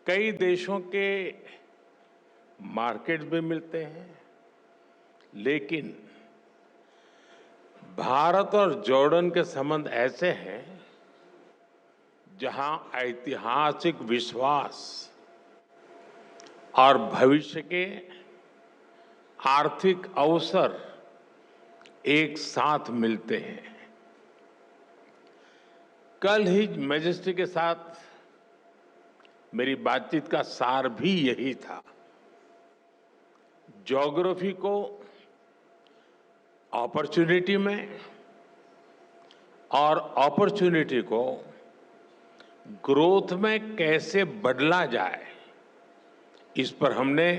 कई देशों के मार्केट भी मिलते हैं, लेकिन भारत और जॉर्डन के संबंध ऐसे हैं जहां ऐतिहासिक विश्वास और भविष्य के आर्थिक अवसर एक साथ मिलते हैं। कल ही मैजेस्टी के साथ मेरी बातचीत का सार भी यही था। ज्योग्राफी को अपॉर्चुनिटी में और अपॉर्चुनिटी को ग्रोथ में कैसे बदला जाए, इस पर हमने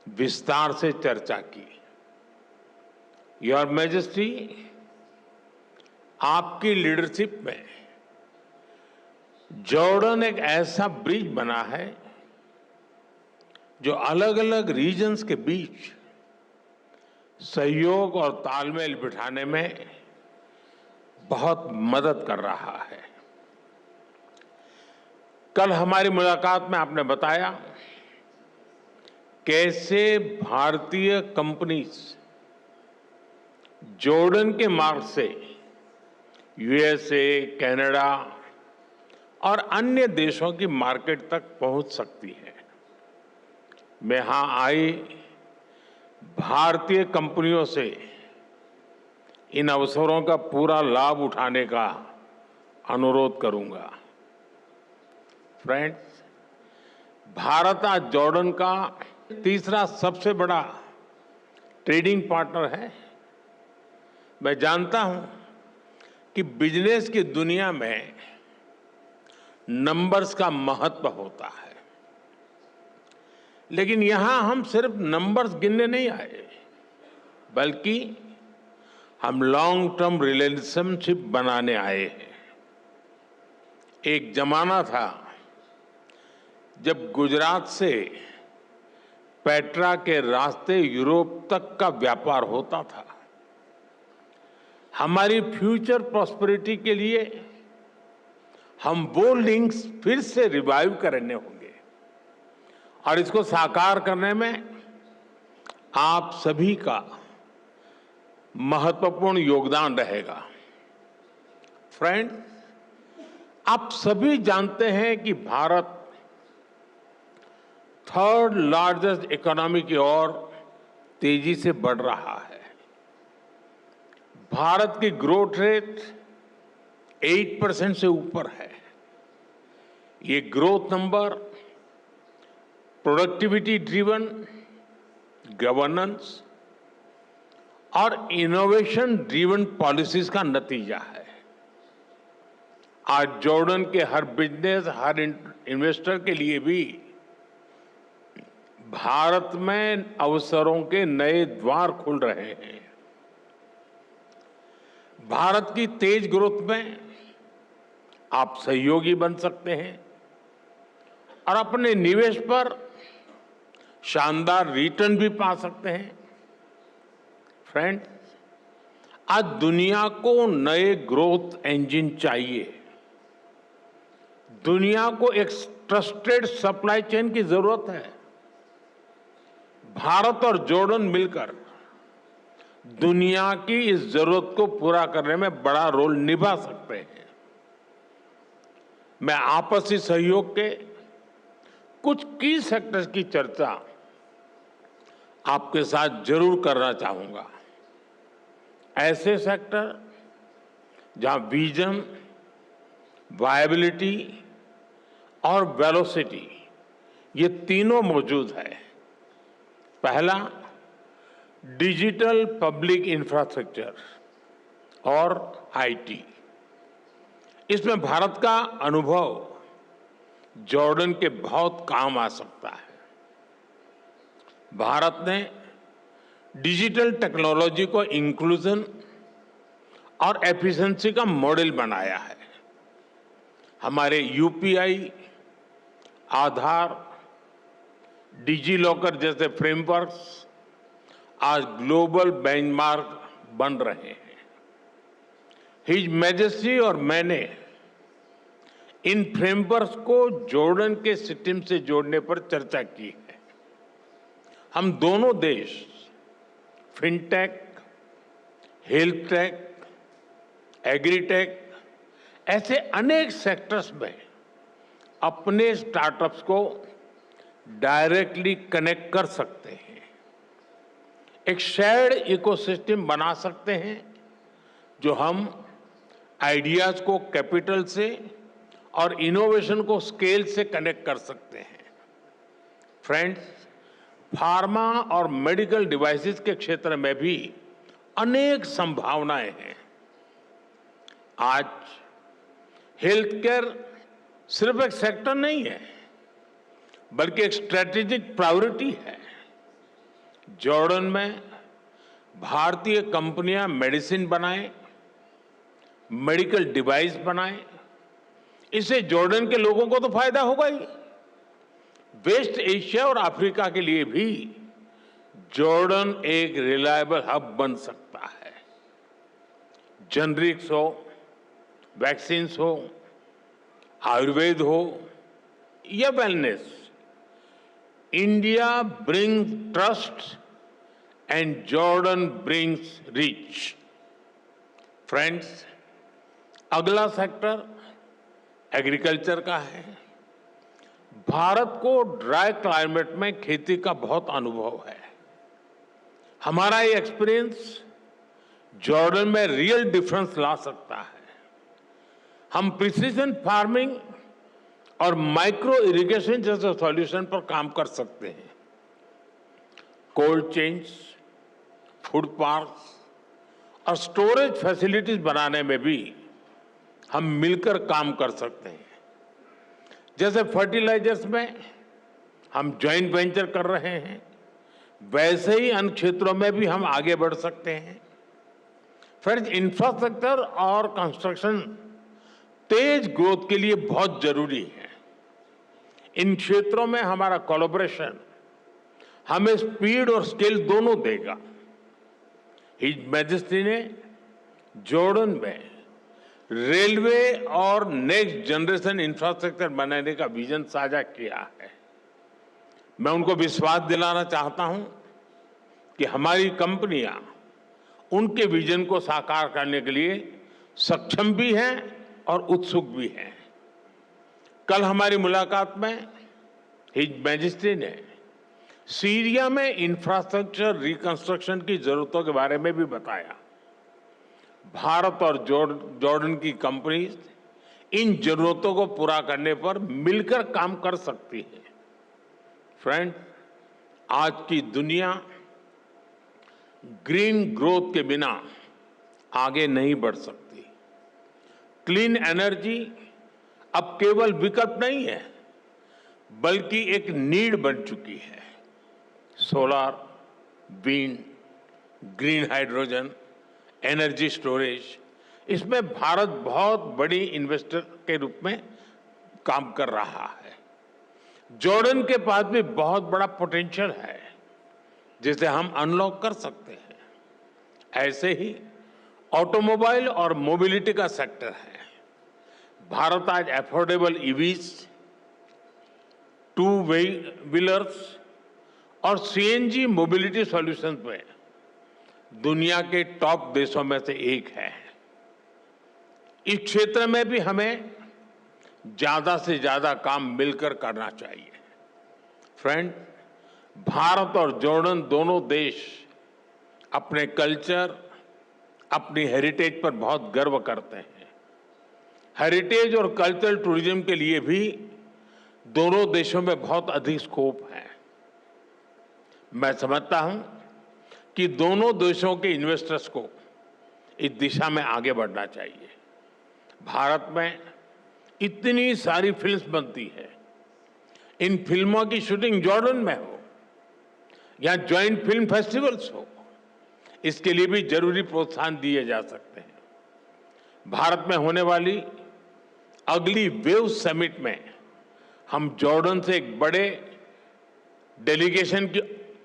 विस्तार से चर्चा की। योर मैजेस्टी, आपकी लीडरशिप में जॉर्डन एक ऐसा ब्रिज बना है जो अलग अलग रीजन्स के बीच सहयोग और तालमेल बिठाने में बहुत मदद कर रहा है। कल हमारी मुलाकात में आपने बताया कैसे भारतीय कंपनीज जॉर्डन के मार्ग से यूएसए, कनाडा और अन्य देशों की मार्केट तक पहुंच सकती है। मैं यहां आई भारतीय कंपनियों से इन अवसरों का पूरा लाभ उठाने का अनुरोध करूंगा। फ्रेंड्स, भारत आज जॉर्डन का तीसरा सबसे बड़ा ट्रेडिंग पार्टनर है। मैं जानता हूं कि बिजनेस की दुनिया में नंबर्स का महत्व होता है, लेकिन यहां हम सिर्फ नंबर्स गिनने नहीं आए, बल्कि हम लॉन्ग टर्म रिलेशनशिप बनाने आए हैं। एक जमाना था जब गुजरात से पेट्रा के रास्ते यूरोप तक का व्यापार होता था। हमारी फ्यूचर प्रॉस्पेरिटी के लिए हम वो लिंक्स फिर से रिवाइव करने होंगे और इसको साकार करने में आप सभी का महत्वपूर्ण योगदान रहेगा। फ्रेंड, आप सभी जानते हैं कि भारत थर्ड लार्जेस्ट इकोनॉमी की ओर तेजी से बढ़ रहा है। भारत की ग्रोथ रेट 8% से ऊपर है। ये growth number productivity driven governance और इनोवेशन ड्रिवन पॉलिसीज का नतीजा है। आज जॉर्डन के हर बिजनेस, हर इन्वेस्टर के लिए भी भारत में अवसरों के नए द्वार खुल रहे हैं। भारत की तेज ग्रोथ में आप सहयोगी बन सकते हैं और अपने निवेश पर शानदार रिटर्न भी पा सकते हैं। फ्रेंड, आज दुनिया को नए ग्रोथ इंजन चाहिए। दुनिया को एक ट्रस्टेड सप्लाई चेन की जरूरत है। भारत और जॉर्डन मिलकर दुनिया की इस जरूरत को पूरा करने में बड़ा रोल निभा सकते हैं। मैं आपसी सहयोग के कुछ की सेक्टर्स की चर्चा आपके साथ जरूर करना चाहूंगा। ऐसे सेक्टर जहां विजन, वायबिलिटी और वेलोसिटी ये तीनों मौजूद है। पहला, डिजिटल पब्लिक इंफ्रास्ट्रक्चर और आईटी। इसमें भारत का अनुभव जॉर्डन के बहुत काम आ सकता है। भारत ने डिजिटल टेक्नोलॉजी को इंक्लूजन और एफिशिएंसी का मॉडल बनाया है। हमारे यूपीआई, आधार, डिजी लॉकर जैसे फ्रेमवर्क्स आज ग्लोबल बेंचमार्क बन रहे हैं। हिज मैजेस्टी और मैंने इन फ्रेमवर्क्स को जॉर्डन के सिस्टम से जोड़ने पर चर्चा की है। हम दोनों देश फिनटेक, हेल्थ टेक, एग्रीटेक ऐसे अनेक सेक्टर्स में अपने स्टार्टअप्स को डायरेक्टली कनेक्ट कर सकते हैं। एक शेयर्ड इकोसिस्टम बना सकते हैं जो हम आइडियाज को कैपिटल से और इनोवेशन को स्केल से कनेक्ट कर सकते हैं। फ्रेंड्स, फार्मा और मेडिकल डिवाइसेस के क्षेत्र में भी अनेक संभावनाएं हैं। आज हेल्थ केयर सिर्फ एक सेक्टर नहीं है, बल्कि एक स्ट्रेटेजिक प्रायोरिटी है। जॉर्डन में भारतीय कंपनियां मेडिसिन बनाएं, मेडिकल डिवाइस बनाएं, इससे जॉर्डन के लोगों को तो फायदा होगा ही, वेस्ट एशिया और अफ्रीका के लिए भी जॉर्डन एक रिलायबल हब बन सकता है। जेनरिक्स हो, वैक्सीन्स हो, आयुर्वेद हो या wellness, India brings trust and Jordan brings reach. Friends, अगला सेक्टर एग्रीकल्चर का है। भारत को ड्राई क्लाइमेट में खेती का बहुत अनुभव है। हमारा ये एक्सपीरियंस जॉर्डन में रियल डिफरेंस ला सकता है। हम प्रिसीजन फार्मिंग और माइक्रो इरिगेशन जैसे सॉल्यूशन पर काम कर सकते हैं। कोल्ड चेन्स, फूड पार्क्स और स्टोरेज फैसिलिटीज बनाने में भी हम मिलकर काम कर सकते हैं। जैसे फर्टिलाइजर्स में हम जॉइंट वेंचर कर रहे हैं, वैसे ही अन्य क्षेत्रों में भी हम आगे बढ़ सकते हैं। फ्रेंड्स, इंफ्रास्ट्रक्चर और कंस्ट्रक्शन तेज ग्रोथ के लिए बहुत जरूरी है। इन क्षेत्रों में हमारा कोलैबोरेशन हमें स्पीड और स्केल दोनों देगा। हिज मैजेस्टी ने जॉर्डन में रेलवे और नेक्स्ट जनरेशन इंफ्रास्ट्रक्चर बनाने का विजन साझा किया है। मैं उनको विश्वास दिलाना चाहता हूं कि हमारी कंपनियां उनके विजन को साकार करने के लिए सक्षम भी हैं और उत्सुक भी हैं। कल हमारी मुलाकात में हिज मैजेस्टी ने सीरिया में इंफ्रास्ट्रक्चर रिकंस्ट्रक्शन की जरूरतों के बारे में भी बताया। भारत और जॉर्डन की कंपनीज इन जरूरतों को पूरा करने पर मिलकर काम कर सकती है। फ्रेंड, आज की दुनिया ग्रीन ग्रोथ के बिना आगे नहीं बढ़ सकती। क्लीन एनर्जी अब केवल विकल्प नहीं है, बल्कि एक नीड बन चुकी है। Solar, wind, green hydrogen, energy storage, इसमें भारत बहुत बड़ी इन्वेस्टर के रूप में काम कर रहा है। जॉर्डन के पास भी बहुत बड़ा पोटेंशियल है जिसे हम अनलॉक कर सकते हैं। ऐसे ही ऑटोमोबाइल और मोबिलिटी का सेक्टर है। भारत आज अफोर्डेबल ईवीज, टू व्हीलर्स और सीएनजी मोबिलिटी सॉल्यूशंस में दुनिया के टॉप देशों में से एक है। इस क्षेत्र में भी हमें ज्यादा से ज्यादा काम मिलकर करना चाहिए। फ्रेंड, भारत और जॉर्डन दोनों देश अपने कल्चर, अपनी हेरिटेज पर बहुत गर्व करते हैं। हेरिटेज और कल्चरल टूरिज्म के लिए भी दोनों देशों में बहुत अधिक स्कोप है। मैं समझता हूं कि दोनों देशों के इन्वेस्टर्स को इस दिशा में आगे बढ़ना चाहिए। भारत में इतनी सारी फिल्म्स बनती है, इन फिल्मों की शूटिंग जॉर्डन में हो या ज्वाइंट फिल्म फेस्टिवल्स हो, इसके लिए भी जरूरी प्रोत्साहन दिए जा सकते हैं। भारत में होने वाली अगली वेव समिट में हम जॉर्डन से एक बड़े डेलीगेशन की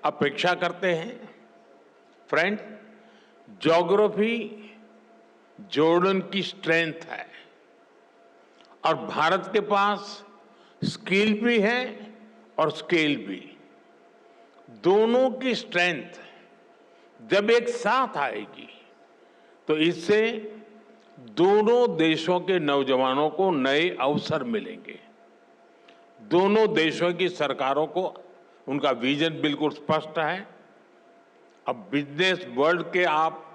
अपेक्षा करते हैं। फ्रेंड, ज्योग्राफी जॉर्डन की स्ट्रेंथ है और भारत के पास स्किल भी है और स्केल भी। दोनों की स्ट्रेंथ जब एक साथ आएगी तो इससे दोनों देशों के नौजवानों को नए अवसर मिलेंगे। दोनों देशों की सरकारों को उनका विजन बिल्कुल स्पष्ट है। अब बिजनेस वर्ल्ड के आप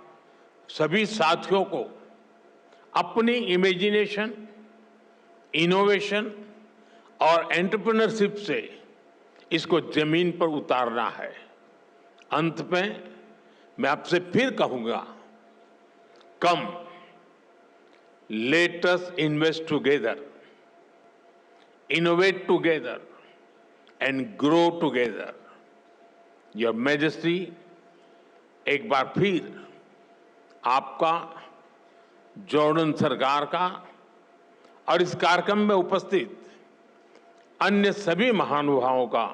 सभी साथियों को अपनी इमेजिनेशन, इनोवेशन और एंटरप्रेन्योरशिप से इसको जमीन पर उतारना है। अंत में मैं आपसे फिर कहूंगा, come let us invest together, innovate together and grow together. Your majesty, एक बार फिर आपका, जॉर्डन सरकार का और इस कार्यक्रम में उपस्थित अन्य सभी महानुभावों का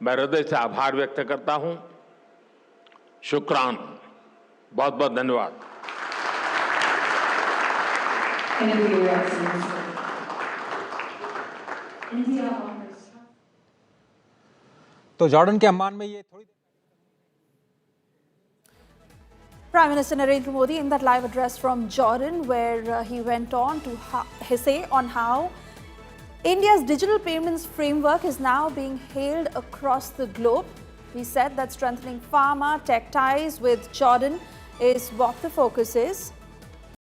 मैं हृदय से आभार व्यक्त करता हूं। शुक्रान, बहुत बहुत धन्यवाद। तो जॉर्डन के अम्मान में ये थोड़ी Prime Minister Narendra Modi in that live address from Jordan, where he went on to say on how India's digital payments framework is now being hailed across the globe. He said that strengthening pharma tech ties with Jordan is what the focus is.